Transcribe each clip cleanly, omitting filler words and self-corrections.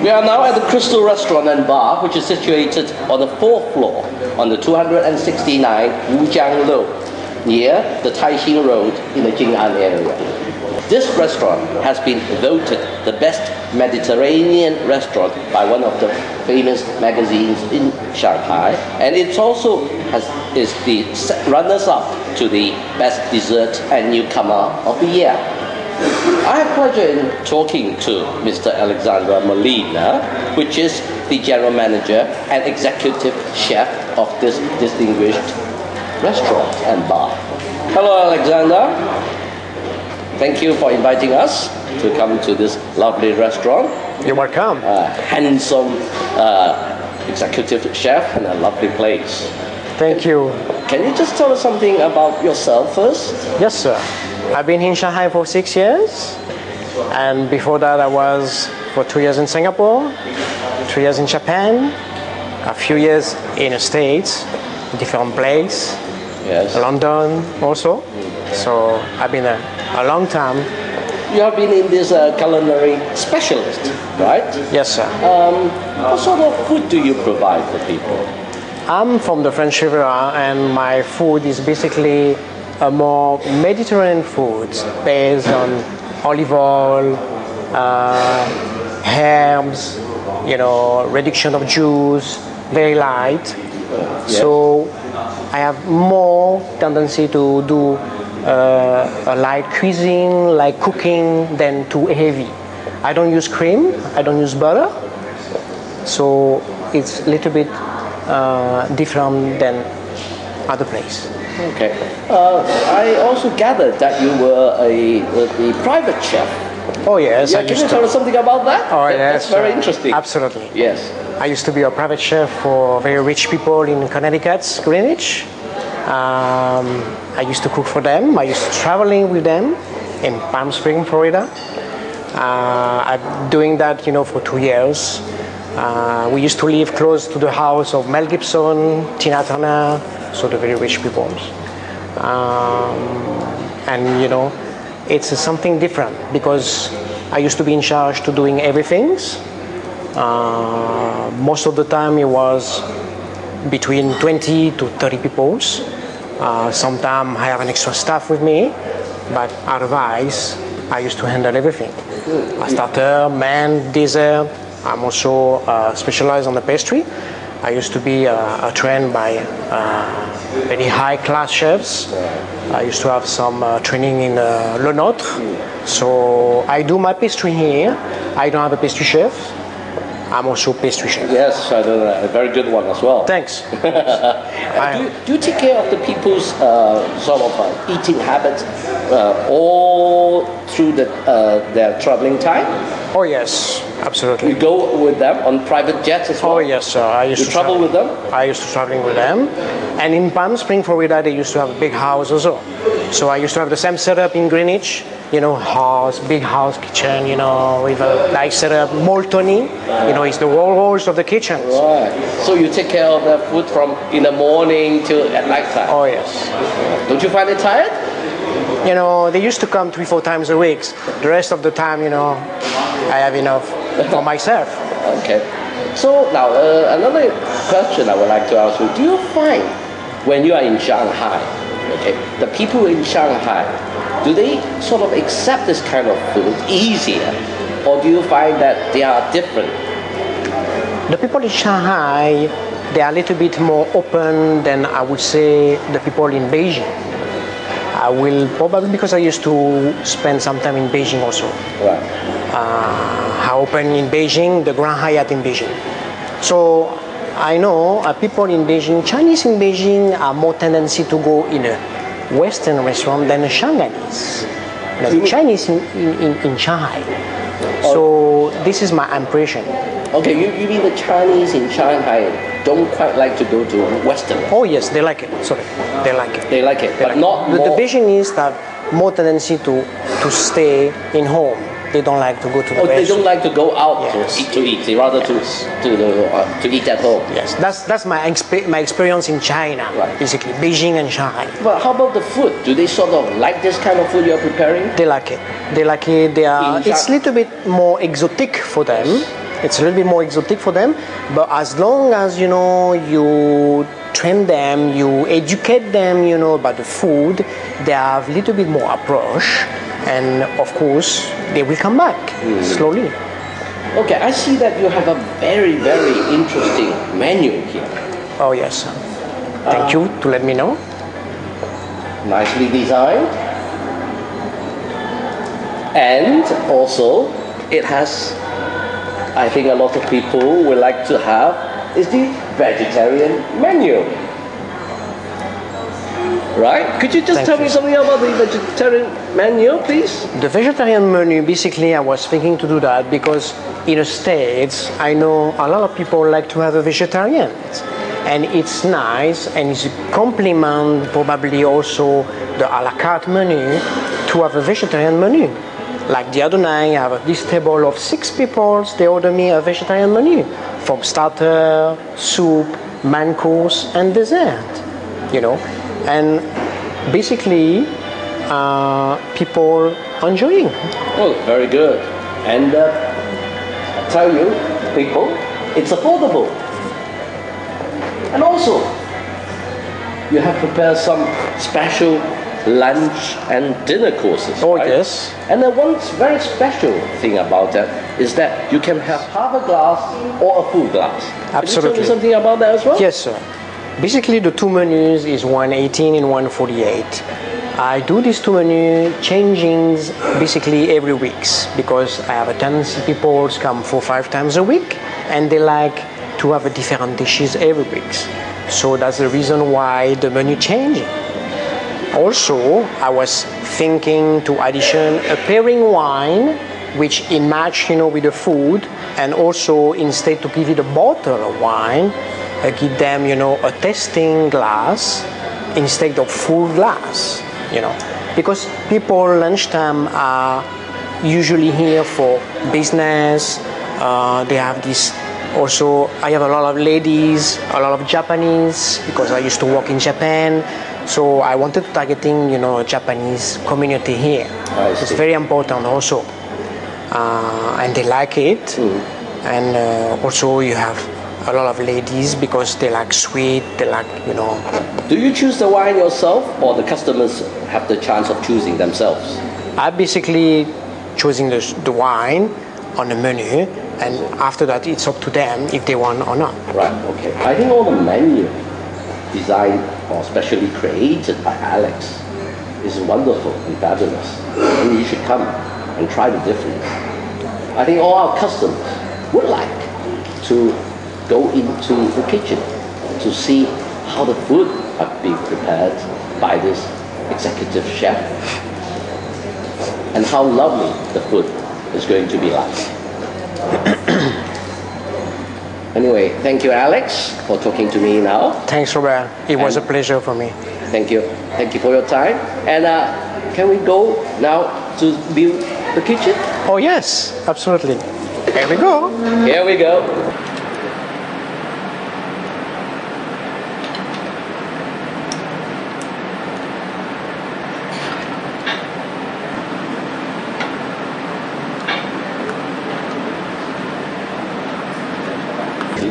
We are now at the Cristal Restaurant and Bar, which is situated on the 4th floor on the 269 Wujiang Road, near the Taixing Road in the Jing'an area. This restaurant has been voted the best Mediterranean restaurant by one of the famous magazines in Shanghai, and it also is the runners-up to the best dessert and newcomer of the year. I have pleasure in talking to Mr. Alexandre Molina, which is the general manager and executive chef of this distinguished restaurant and bar. Hello, Alexander. Thank you for inviting us to come to this lovely restaurant. You're welcome. Handsome executive chef and a lovely place. Thank you. Can you just tell us something about yourself first? Yes, sir. I've been in Shanghai for 6 years. And before that, I was for 2 years in Singapore, 3 years in Japan, a few years in the States, different places. Yes. London also. So I've been a long time. You have been in this culinary specialist, right? Yes, sir. What sort of food do you provide for people? I'm from the French Riviera, and my food is basically a more Mediterranean food based on olive oil, herbs, reduction of juice, very light. Yes. So I have more tendency to do a light cuisine, like cooking, than too heavy. I don't use cream, I don't use butter, so it's a little bit different than other place. Okay. I also gathered that you were a private chef. Oh yes, Yeah, can you tell us something about that? Oh yes, That's very interesting. Absolutely. Yes. I used to be a private chef for very rich people in Connecticut, Greenwich. I used to cook for them. I used to traveling with them in Palm Springs, Florida. I'm doing that, for 2 years. We used to live close to the house of Mel Gibson, Tina Turner, so the very rich people. And it's something different because I used to be in charge to doing everything. Most of the time it was between 20 to 30 people. Sometimes I have an extra staff with me, but otherwise I used to handle everything. Starter, main, dessert. I'm also specialized on the pastry. I used to be trained by very high-class chefs. I used to have some training in Le Nôtre. So I do my pastry here. I don't have a pastry chef. I'm also a pastry chef. Yes, I know that. A very good one as well. Thanks. Do you take care of the people's sort of eating habits all through their traveling time? Oh yes, absolutely. You go with them on private jets as well? Oh yes, sir. I used to travel with them? I used to traveling with them. And in Palm Springs, Florida, they used to have a big house also. So I used to have the same setup in Greenwich. House, big house, kitchen, with a nice setup, moltony, it's the walls of the kitchen. Right. So you take care of the food from in the morning till at night time? Oh, yes. Don't you find it tired? They used to come 3-4 times a week. The rest of the time, I have enough for myself. Okay. So now, another question I would like to ask you. Do you find when you are in Shanghai, okay, the people in Shanghai, do they sort of accept this kind of food easier, or do you find that they are different? The people in Shanghai, they are a little bit more open than I would say the people in Beijing. I will probably because I used to spend some time in Beijing also. Right. I opened in Beijing, the Grand Hyatt in Beijing. So I know people in Beijing, Chinese in Beijing are more tendency to go in a Western restaurant than the Shanghainese. The Chinese in Shanghai. So this is my impression. Okay, you mean the Chinese in Shanghai don't quite like to go to Western? Oh yes, they like it. Sorry, they like it. They like it, but not the more... The Beijingese have more tendency to stay in home. They don't like to go to the they don't like to go out yes. to eat. They rather to eat at home. Yes, that's my experience in China, right. Basically, Beijing and Shanghai. But how about the food? Do they sort of like this kind of food you're preparing? They like it. They like it. It's a little bit more exotic for them. It's a little bit more exotic for them, but as long as, you know, you train them, you educate them, you know, about the food, they have a little bit more approach, and of course, they will come back slowly. Okay, I see that you have a very, very interesting menu here. Oh yes, thank you to let me know. Nicely designed. And also, it has, I think a lot of people would like to have, is the vegetarian menu. Right? Could you just tell me something about the vegetarian menu, please? The vegetarian menu, basically, I was thinking to do that because in the States, I know a lot of people like to have a vegetarian. And it's nice, and it's a compliment, probably also the a la carte menu, to have a vegetarian menu. Like the other night, I have this table of 6 people, they order me a vegetarian menu, from starter, soup, main course, and dessert, you know. And basically, people enjoying. Oh, very good. And I tell you, people, it's affordable. And also, you have prepared some special lunch and dinner courses. Oh, right? yes. And then one very special thing about that is that you can have half a glass or a full glass. Absolutely. Can you tell me something about that as well? Yes, sir. Basically, the 2 menus is 118 and 148. I do these 2 menus changing basically every week because I have a tendency people come 4 or 5 times a week and they like to have a different dishes every week. So that's the reason why the menu changing. Also, I was thinking to addition a pairing wine, which it match, you know, with the food, and also instead to give you the bottle of wine, give them, you know, a tasting glass instead of full glass, you know, because people lunchtime are usually here for business. They have this. Also, I have a lot of ladies, a lot of Japanese, because I used to work in Japan. So I wanted to targeting, you know, Japanese community here. It's very important also. And they like it. And also you have a lot of ladies because they like sweet, they like, you know. Do you choose the wine yourself or the customers have the chance of choosing themselves? I basically choosing the wine on the menu, and after that it's up to them if they want or not. Right, okay. I think all the menu designed or specially created by Alex is wonderful and fabulous. And you should come and try the difference. I think all our customers would like to go into the kitchen to see how the food are being prepared by this executive chef and how lovely the food is going to be like. Anyway, thank you, Alex, for talking to me now. Thanks, Robert. It was a pleasure for me. Thank you. Thank you for your time. And can we go now to view the kitchen? Oh, yes, absolutely. Here we go. Here we go.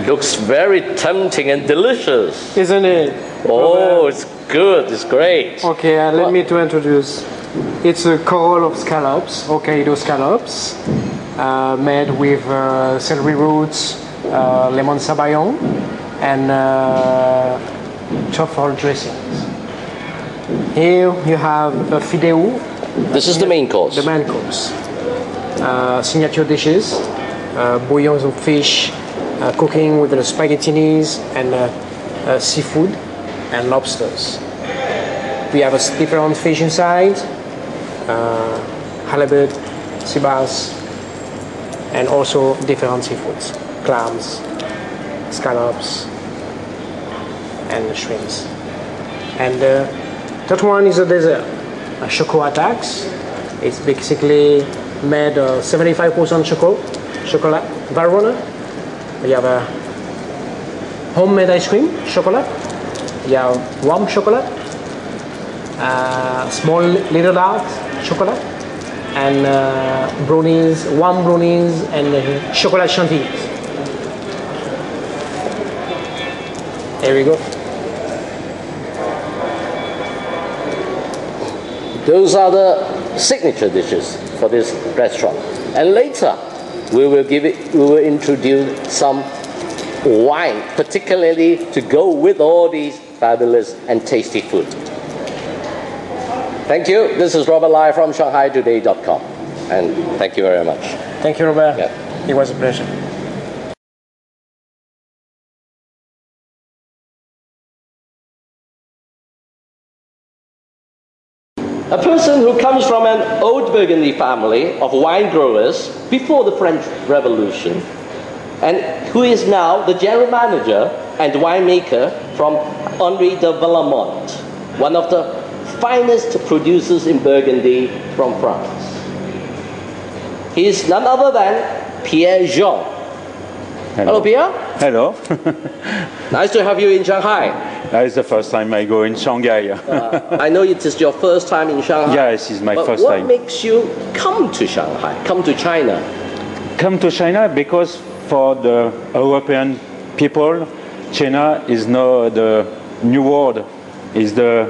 Looks very tempting and delicious. Isn't it? Oh, it's good. It's great. Okay, let me to introduce. It's a coral of scallops, Hokkaido scallops, made with celery roots, lemon sabayon, and truffle dressings. Here you have a fideu. This is the main course. The main course. Signature dishes, bouillons of fish, cooking with the spaghettinis and seafood and lobsters. We have a different fish inside, halibut, sea bass, and also different seafoods, clams, scallops, and shrimps. And that one is a dessert, a choco attacks. It's basically made 75% chocolate, Varona. We have a homemade ice cream, chocolate. We have warm chocolate, small little dark chocolate, and brownies, warm brownies, and chocolate chantilly. There we go. Those are the signature dishes for this restaurant. And later, we will introduce some wine, particularly to go with all these fabulous and tasty food. Thank you. This is Robert Lai from ShanghaiToday.com. And thank you very much. Thank you, Robert. Yeah. It was a pleasure. A person who comes from an old Burgundy family of wine growers before the French Revolution, and who is now the general manager and winemaker from Henri de Villemont, one of the finest producers in Burgundy from France. He is none other than Pierre Jean. Hello, Pierre. Hello. Nice to have you in Shanghai. It's the first time I go in Shanghai. I know it is your first time in Shanghai. Yes, it's my first time. time. What makes you come to Shanghai, come to China? Come to China because for the European people, China is now the new world, is the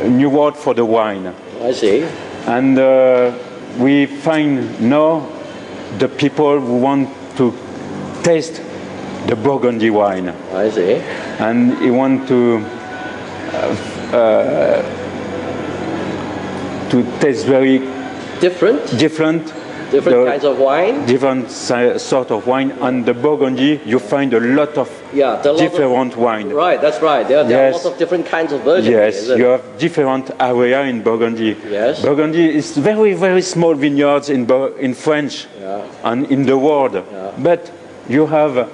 new world for the wine. I see. And we find now the people who want to taste the Burgundy wine. I see. And he want to taste very different kinds of wine, different sort of wine. And the Burgundy, you find a lot of different wine. Right, that's right. There are lots of different kinds of Burgundy. Yes, you have different area in Burgundy. Yes. Burgundy is very, very small vineyards in French and in the world. Yeah. But you have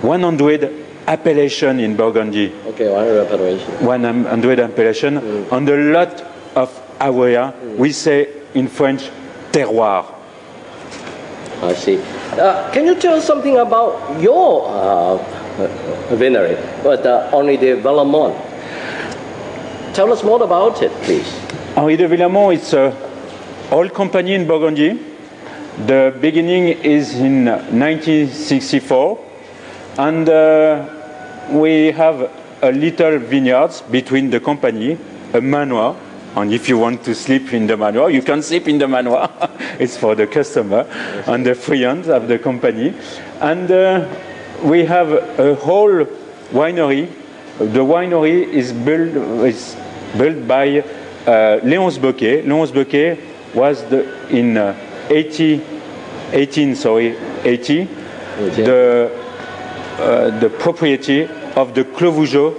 100 appellation in Burgundy. Okay, 100 appellation. 100 appellation. On a lot of area, we say in French, terroir. I see. Can you tell us something about your winery, Henri de Villemont? Tell us more about it, please. Henri de Villemont is an old company in Burgundy. The beginning is in 1964, and we have a little vineyards between the company, a manoir, and if you want to sleep in the manoir, you can sleep in the manoir. It's for the customer and the friends of the company. And we have a whole winery. The winery is built by Léonce Boquet. Léonce Boquet was in 80, the propriety of the Clos Vougeot,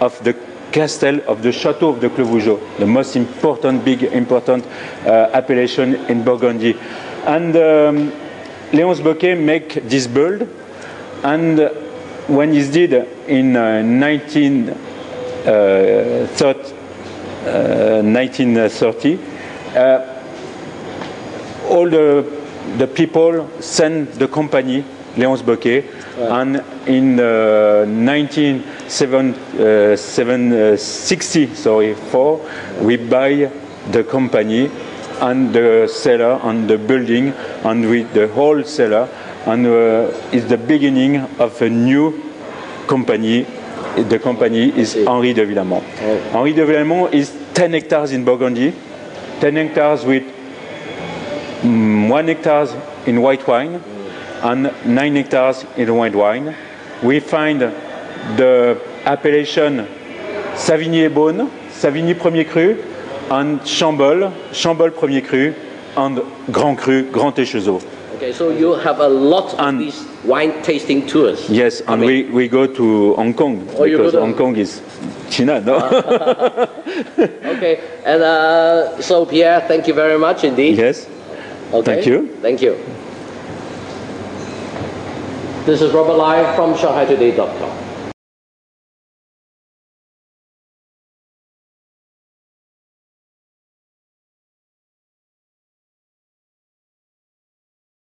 of the castle of the Chateau of the Clos Vougeot, the most important, appellation in Burgundy. And Léonce Boquet make this build, and when he's did in 1930, all the people send the company Léonce Boquet, and in 1964, we buy the company and the cellar and the building, and with the whole cellar, and it's the beginning of a new company. The company is Henri de Villemont. Henri de Villemont is 10 hectares in Burgundy, 10 hectares with 1 hectare in white wine, and 9 hectares in white wine. We find the appellation Savigny-et-Beaune, Savigny Premier Cru, and Chambol Premier Cru, and Grand Cru, Grand Échezeaux. Okay, so you have a lot of these wine tasting tours. Yes, and we go to Hong Kong, because Hong Kong is China, no? Okay, and so Pierre, thank you very much indeed. Yes, okay. Thank you. Thank you. This is Robert Lai from ShanghaiToday.com.